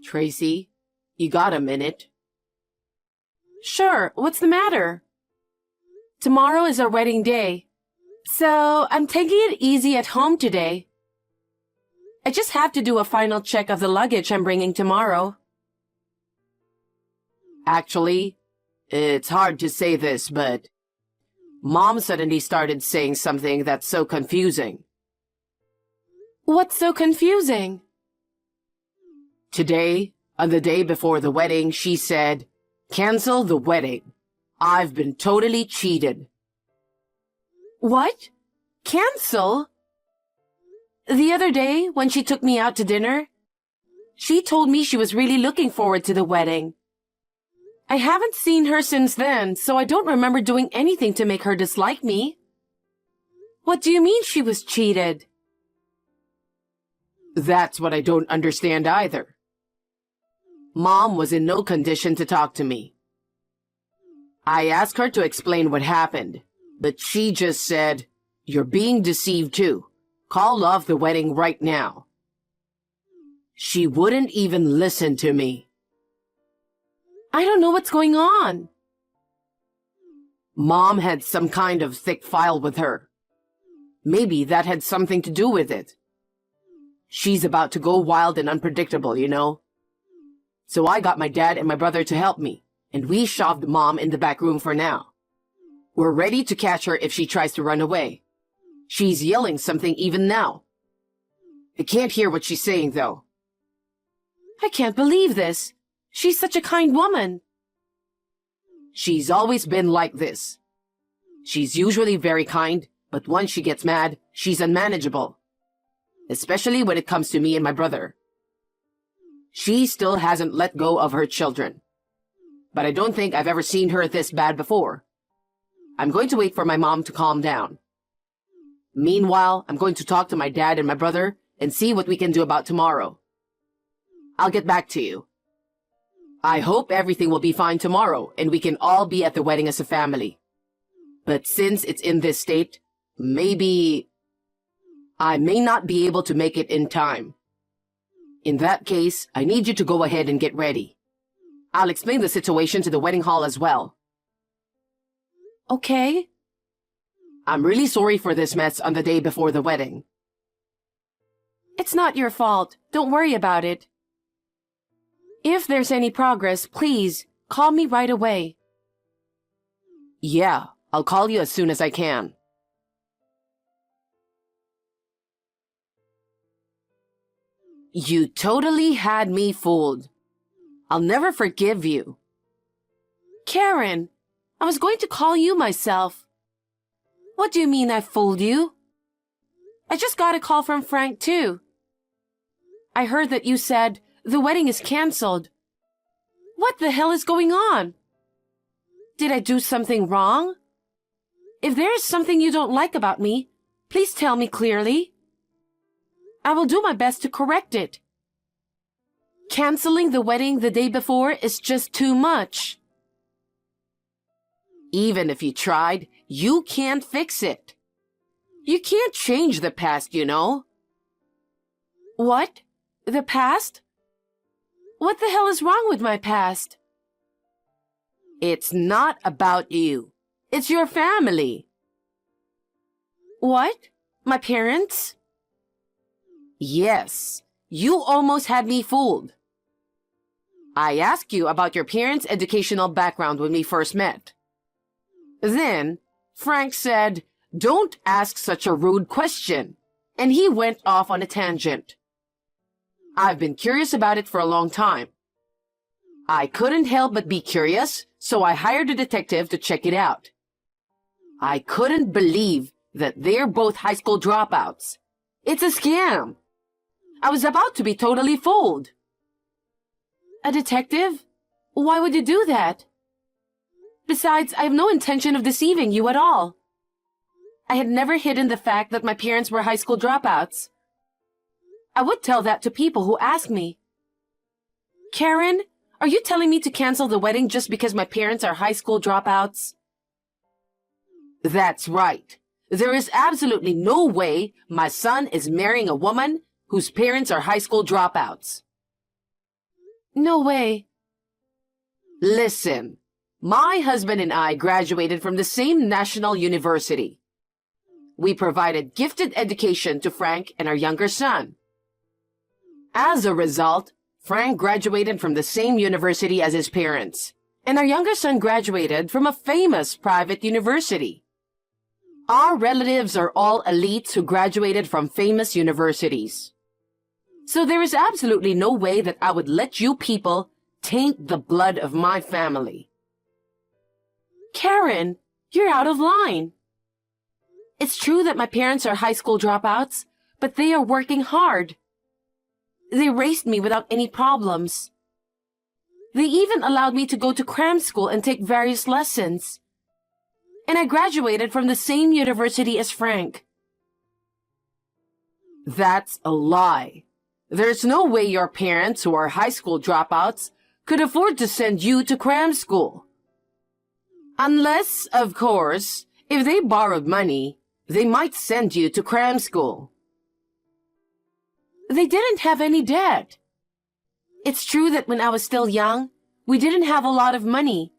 Tracy, you got a minute? Sure, what's the matter? Tomorrow is our wedding day, so I'm taking it easy at home today. I just have to do a final check of the luggage I'm bringing tomorrow. Actually, it's hard to say this, but Mom suddenly started saying something that's so confusing. What's so confusing? Today, on the day before the wedding, she said, "Cancel the wedding. I've been totally cheated." What? Cancel? The other day, when she took me out to dinner, she told me she was really looking forward to the wedding. I haven't seen her since then, so I don't remember doing anything to make her dislike me. What do you mean she was cheated? That's what I don't understand either. Mom was in no condition to talk to me. I asked her to explain what happened, but she just said, "You're being deceived too. Call off the wedding right now." She wouldn't even listen to me. I don't know what's going on. Mom had some kind of thick file with her. Maybe that had something to do with it. She's about to go wild and unpredictable, you know. So I got my dad and my brother to help me, and we shoved Mom in the back room for now. We're ready to catch her if she tries to run away. She's yelling something even now. I can't hear what she's saying, though. I can't believe this. She's such a kind woman. She's always been like this. She's usually very kind, but once she gets mad, she's unmanageable. Especially when it comes to me and my brother. She still hasn't let go of her children. But I don't think I've ever seen her this bad before. I'm going to wait for my mom to calm down. Meanwhile, I'm going to talk to my dad and my brother and see what we can do about tomorrow. I'll get back to you. I hope everything will be fine tomorrow and we can all be at the wedding as a family. But since it's in this state, maybe I may not be able to make it in time. In that case, I need you to go ahead and get ready. I'll explain the situation to the wedding hall as well. Okay. I'm really sorry for this mess on the day before the wedding. It's not your fault. Don't worry about it. If there's any progress, please, call me right away. Yeah, I'll call you as soon as I can. You totally had me fooled. I'll never forgive you. Karen, I was going to call you myself. What do you mean I fooled you? I just got a call from Frank, too. I heard that you said the wedding is canceled. What the hell is going on? Did I do something wrong? If there is something you don't like about me, please tell me clearly. I will do my best to correct it. Canceling the wedding the day before is just too much. Even if you tried, you can't fix it. You can't change the past, you know. What? The past? What the hell is wrong with my past? It's not about you. It's your family. What? My parents? Yes, you almost had me fooled. I asked you about your parents' educational background when we first met. Then, Frank said, "Don't ask such a rude question," and he went off on a tangent. I've been curious about it for a long time. I couldn't help but be curious, so I hired a detective to check it out. I couldn't believe that they're both high school dropouts. It's a scam. I was about to be totally fooled. A detective? Why would you do that? Besides, I have no intention of deceiving you at all. I had never hidden the fact that my parents were high school dropouts. I would tell that to people who ask me. Karen, are you telling me to cancel the wedding just because my parents are high school dropouts? That's right. There is absolutely no way my son is marrying a woman whose parents are high school dropouts. No way. Listen, my husband and I graduated from the same national university. We provided gifted education to Frank and our younger son. As a result, Frank graduated from the same university as his parents, and our younger son graduated from a famous private university. Our relatives are all elites who graduated from famous universities. So there is absolutely no way that I would let you people taint the blood of my family. Karen, you're out of line. It's true that my parents are high school dropouts, but they are working hard. They raised me without any problems. They even allowed me to go to cram school and take various lessons. And I graduated from the same university as Frank. That's a lie. There's no way your parents, who are high school dropouts, could afford to send you to cram school. Unless, of course, if they borrowed money, they might send you to cram school. They didn't have any debt. It's true that when I was still young, we didn't have a lot of money.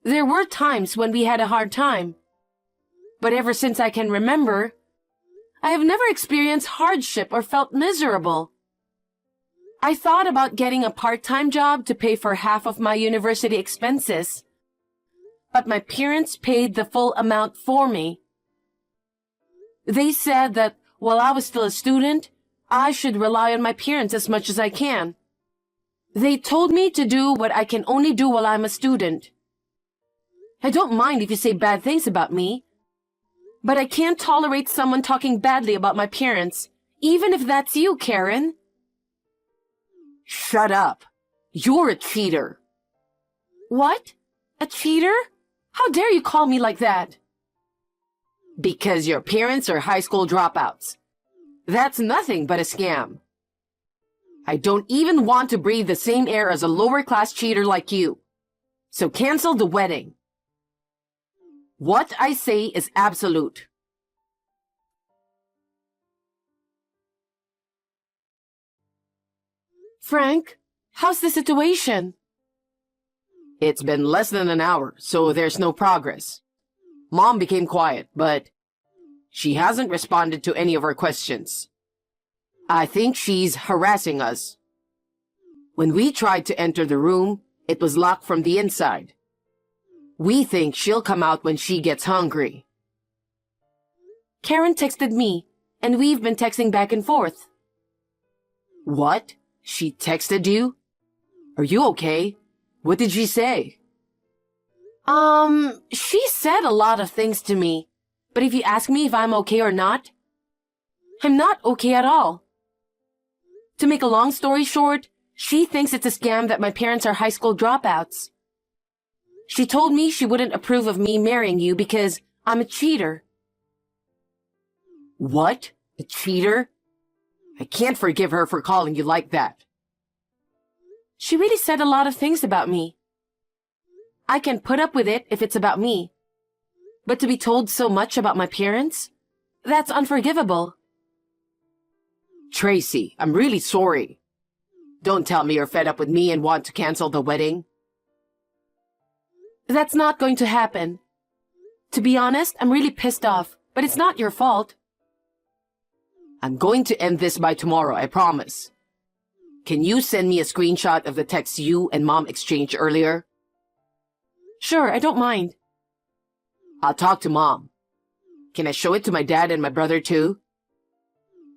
There were times when we had a hard time. But ever since I can remember, I have never experienced hardship or felt miserable. I thought about getting a part-time job to pay for half of my university expenses, but my parents paid the full amount for me. They said that while I was still a student, I should rely on my parents as much as I can. They told me to do what I can only do while I'm a student. I don't mind if you say bad things about me, but I can't tolerate someone talking badly about my parents, even if that's you, Karen. Shut up. You're a cheater. What? A cheater? How dare you call me like that? Because your parents are high school dropouts. That's nothing but a scam. I don't even want to breathe the same air as a lower-class cheater like you. So cancel the wedding. What I say is absolute. Frank, how's the situation? It's been less than an hour, so there's no progress. Mom became quiet, but she hasn't responded to any of our questions. I think she's harassing us. When we tried to enter the room, it was locked from the inside. We think she'll come out when she gets hungry. Karen texted me, and we've been texting back and forth. What? She texted you? Are you okay? What did she say? She said a lot of things to me, but if you ask me if I'm okay or not, I'm not okay at all. To make a long story short, she thinks it's a scam that my parents are high school dropouts. She told me she wouldn't approve of me marrying you because I'm a cheater. What? A cheater? I can't forgive her for calling you like that. She really said a lot of things about me. I can put up with it if it's about me. But to be told so much about my parents? That's unforgivable. Tracy, I'm really sorry. Don't tell me you're fed up with me and want to cancel the wedding. That's not going to happen. To be honest, I'm really pissed off, but it's not your fault. I'm going to end this by tomorrow, I promise. Can you send me a screenshot of the text you and Mom exchanged earlier? Sure, I don't mind. I'll talk to Mom. Can I show it to my dad and my brother too?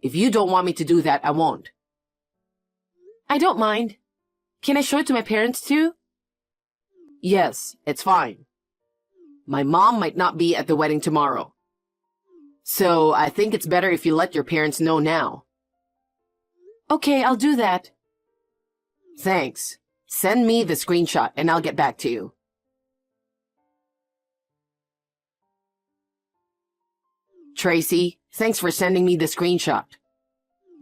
If you don't want me to do that, I won't. I don't mind. Can I show it to my parents too? Yes, it's fine. My mom might not be at the wedding tomorrow. So I think it's better if you let your parents know now. Okay, I'll do that. Thanks. Send me the screenshot and I'll get back to you. Tracy, thanks for sending me the screenshot.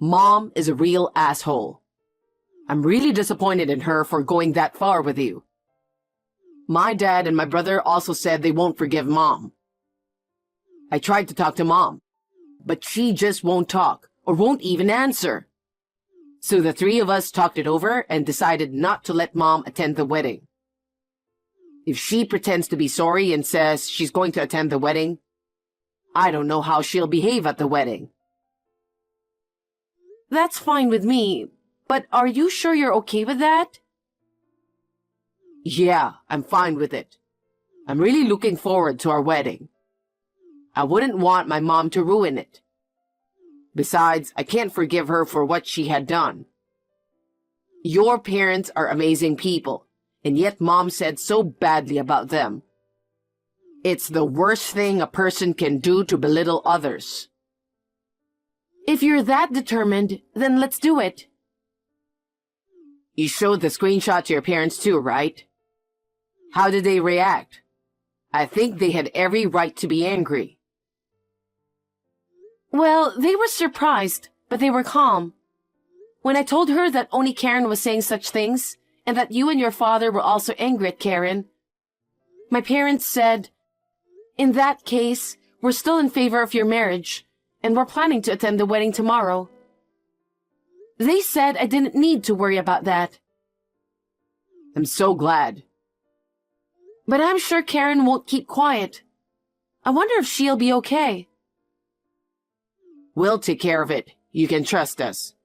Mom is a real asshole. I'm really disappointed in her for going that far with you. My dad and my brother also said they won't forgive Mom. I tried to talk to Mom, but she just won't talk or won't even answer. So the three of us talked it over and decided not to let Mom attend the wedding. If she pretends to be sorry and says she's going to attend the wedding, I don't know how she'll behave at the wedding. That's fine with me, but are you sure you're okay with that? Yeah, I'm fine with it. I'm really looking forward to our wedding. I wouldn't want my mom to ruin it. Besides, I can't forgive her for what she had done. Your parents are amazing people, and yet Mom said so badly about them. It's the worst thing a person can do to belittle others. If you're that determined, then let's do it. You showed the screenshot to your parents too, right? How did they react? I think they had every right to be angry. Well, they were surprised, but they were calm. When I told her that only Karen was saying such things, and that you and your father were also angry at Karen, my parents said, "In that case, we're still in favor of your marriage, and we're planning to attend the wedding tomorrow." They said I didn't need to worry about that. I'm so glad. But I'm sure Karen won't keep quiet. I wonder if she'll be okay. We'll take care of it. You can trust us.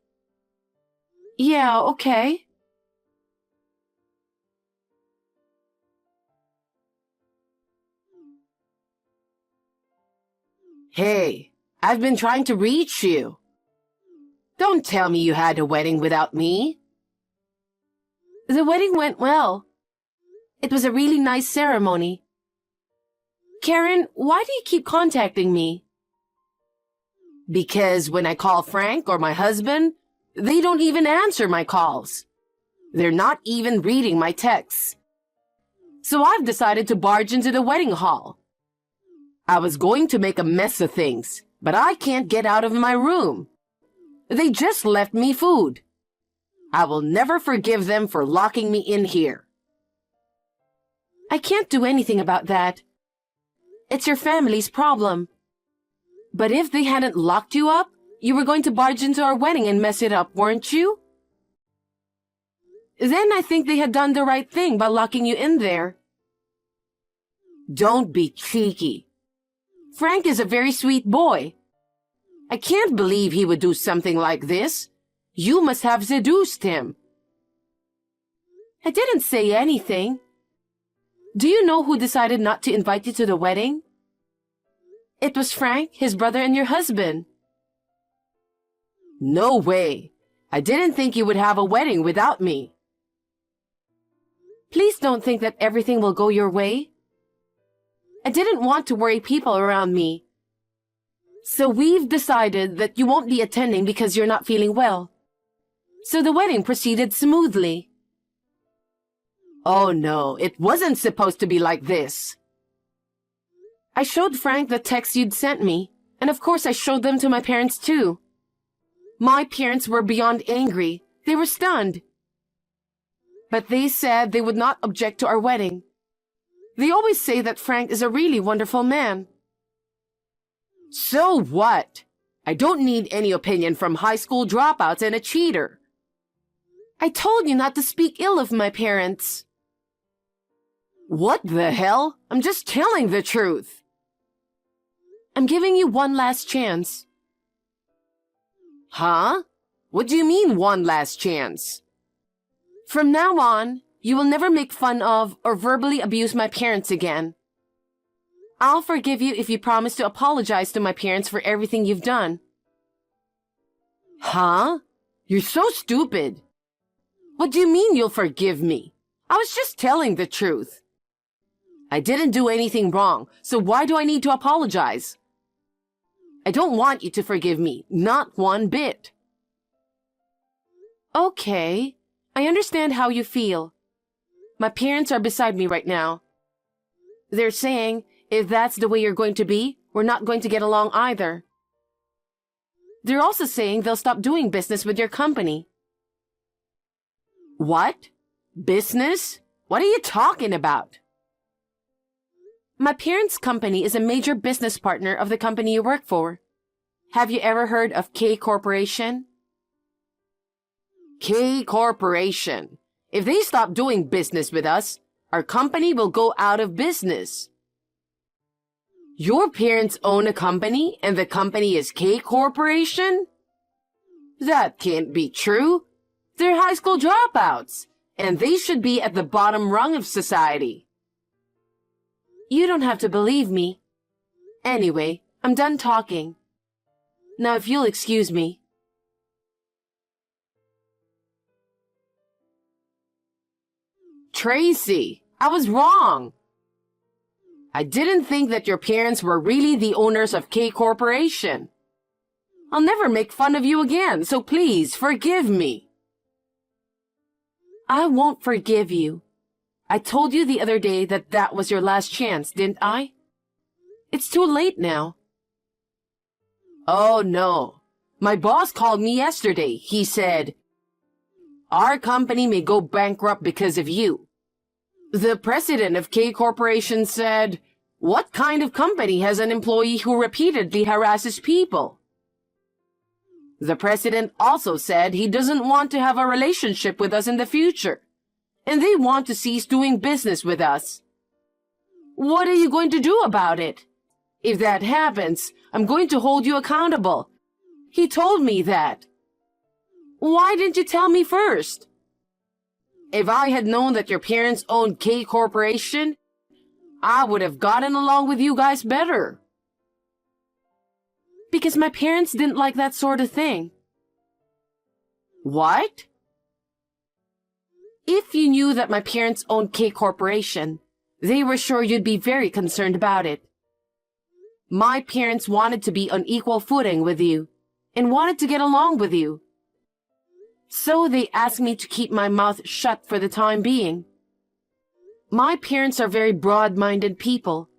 Yeah, okay. Hey, I've been trying to reach you. Don't tell me you had a wedding without me. The wedding went well. It was a really nice ceremony. Karen, why do you keep contacting me? Because when I call Frank or my husband, they don't even answer my calls. They're not even reading my texts. So I've decided to barge into the wedding hall. I was going to make a mess of things, but I can't get out of my room. They just left me food. I will never forgive them for locking me in here. I can't do anything about that. It's your family's problem. But if they hadn't locked you up, you were going to barge into our wedding and mess it up, weren't you? Then I think they had done the right thing by locking you in there. Don't be cheeky. Frank is a very sweet boy. I can't believe he would do something like this. You must have seduced him. I didn't say anything. Do you know who decided not to invite you to the wedding? It was Frank, his brother, and your husband. No way. I didn't think you would have a wedding without me. Please don't think that everything will go your way. I didn't want to worry people around me. So we've decided that you won't be attending because you're not feeling well. So the wedding proceeded smoothly. Oh no, it wasn't supposed to be like this. I showed Frank the texts you'd sent me, and of course I showed them to my parents too. My parents were beyond angry. They were stunned. But they said they would not object to our wedding. They always say that Frank is a really wonderful man. So what? I don't need any opinion from high school dropouts and a cheater. I told you not to speak ill of my parents. What the hell? I'm just telling the truth. I'm giving you one last chance. Huh? What do you mean, one last chance? From now on, you will never make fun of or verbally abuse my parents again. I'll forgive you if you promise to apologize to my parents for everything you've done. Huh? You're so stupid. What do you mean you'll forgive me? I was just telling the truth. I didn't do anything wrong, so why do I need to apologize? I don't want you to forgive me, not one bit. Okay, I understand how you feel. My parents are beside me right now. They're saying, if that's the way you're going to be, we're not going to get along either. They're also saying they'll stop doing business with your company. What? Business? What are you talking about? My parents' company is a major business partner of the company you work for. Have you ever heard of K Corporation? K Corporation. If they stop doing business with us, our company will go out of business. Your parents own a company and the company is K Corporation? That can't be true. They're high school dropouts, and they should be at the bottom rung of society. You don't have to believe me. Anyway, I'm done talking. Now if you'll excuse me. Tracy, I was wrong. I didn't think that your parents were really the owners of K Corporation. I'll never make fun of you again, so please forgive me. I won't forgive you. I told you the other day that that was your last chance, didn't I? It's too late now. Oh no. My boss called me yesterday. He said, "Our company may go bankrupt because of you." The president of K Corporation said, "What kind of company has an employee who repeatedly harasses people?" The president also said he doesn't want to have a relationship with us in the future, and they want to cease doing business with us. What are you going to do about it? If that happens, I'm going to hold you accountable. He told me that. Why didn't you tell me first? If I had known that your parents owned K Corporation, I would have gotten along with you guys better. Because my parents didn't like that sort of thing. What? If you knew that my parents owned K Corporation, they were sure you'd be very concerned about it. My parents wanted to be on equal footing with you, and wanted to get along with you. So they asked me to keep my mouth shut for the time being. My parents are very broad-minded people,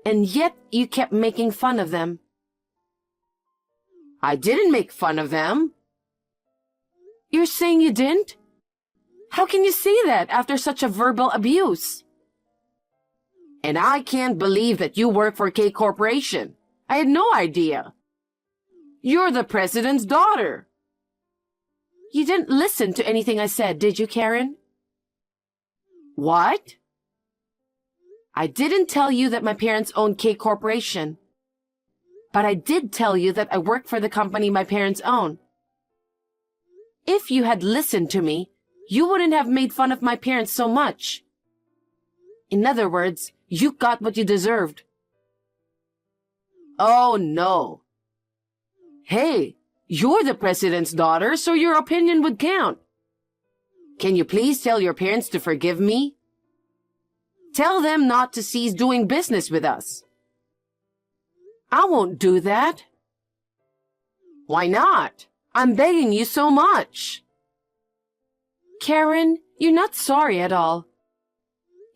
and yet you kept making fun of them. I didn't make fun of them. You're saying you didn't? How can you say that after such a verbal abuse? And I can't believe that you work for K Corporation. I had no idea. You're the president's daughter. You didn't listen to anything I said, did you, Karen? What? I didn't tell you that my parents own K Corporation. But I did tell you that I work for the company my parents own. If you had listened to me, you wouldn't have made fun of my parents so much. In other words, you got what you deserved. Oh, no. Hey, you're the president's daughter, so your opinion would count. Can you please tell your parents to forgive me? Tell them not to cease doing business with us. I won't do that. Why not? I'm begging you so much. Karen, you're not sorry at all.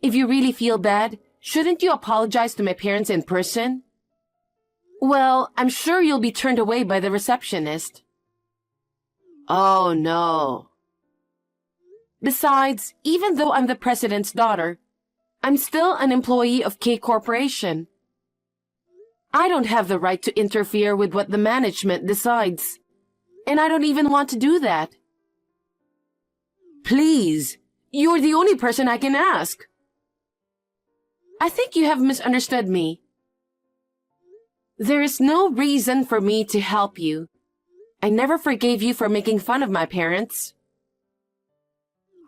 If you really feel bad, shouldn't you apologize to my parents in person? Well, I'm sure you'll be turned away by the receptionist. Oh, no. Besides, even though I'm the president's daughter, I'm still an employee of K Corporation. I don't have the right to interfere with what the management decides, and I don't even want to do that. Please, you're the only person I can ask. I think you have misunderstood me. There is no reason for me to help you. I never forgave you for making fun of my parents.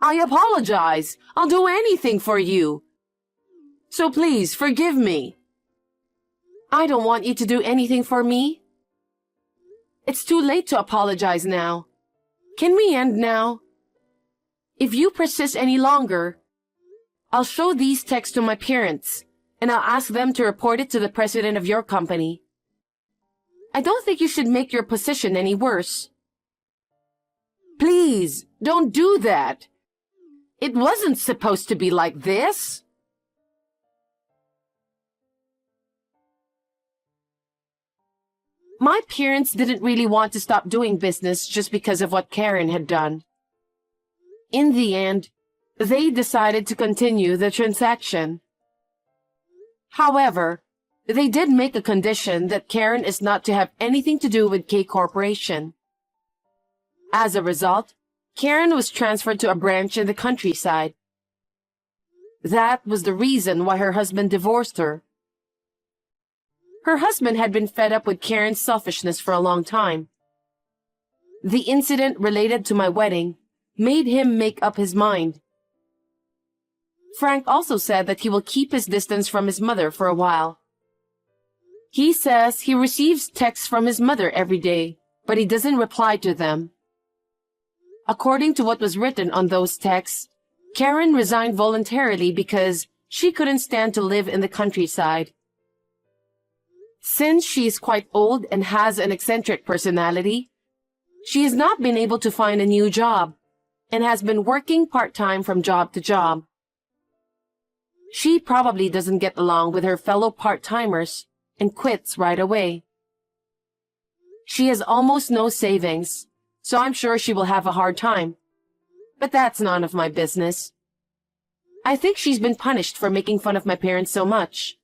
I apologize. I'll do anything for you. So please, forgive me. I don't want you to do anything for me. It's too late to apologize now. Can we end now? If you persist any longer, I'll show these texts to my parents, and I'll ask them to report it to the president of your company. I don't think you should make your position any worse. Please, don't do that. It wasn't supposed to be like this. My parents didn't really want to stop doing business just because of what Karen had done. In the end, they decided to continue the transaction. However, they did make a condition that Karen is not to have anything to do with K Corporation. As a result, Karen was transferred to a branch in the countryside. That was the reason why her husband divorced her. Her husband had been fed up with Karen's selfishness for a long time. The incident related to my wedding made him make up his mind. Frank also said that he will keep his distance from his mother for a while. He says he receives texts from his mother every day, but he doesn't reply to them. According to what was written on those texts, Karen resigned voluntarily because she couldn't stand to live in the countryside. Since she is quite old and has an eccentric personality, she has not been able to find a new job and has been working part-time from job to job. She probably doesn't get along with her fellow part-timers and quits right away. She has almost no savings, so I'm sure she will have a hard time. But that's none of my business. I think she's been punished for making fun of my parents so much.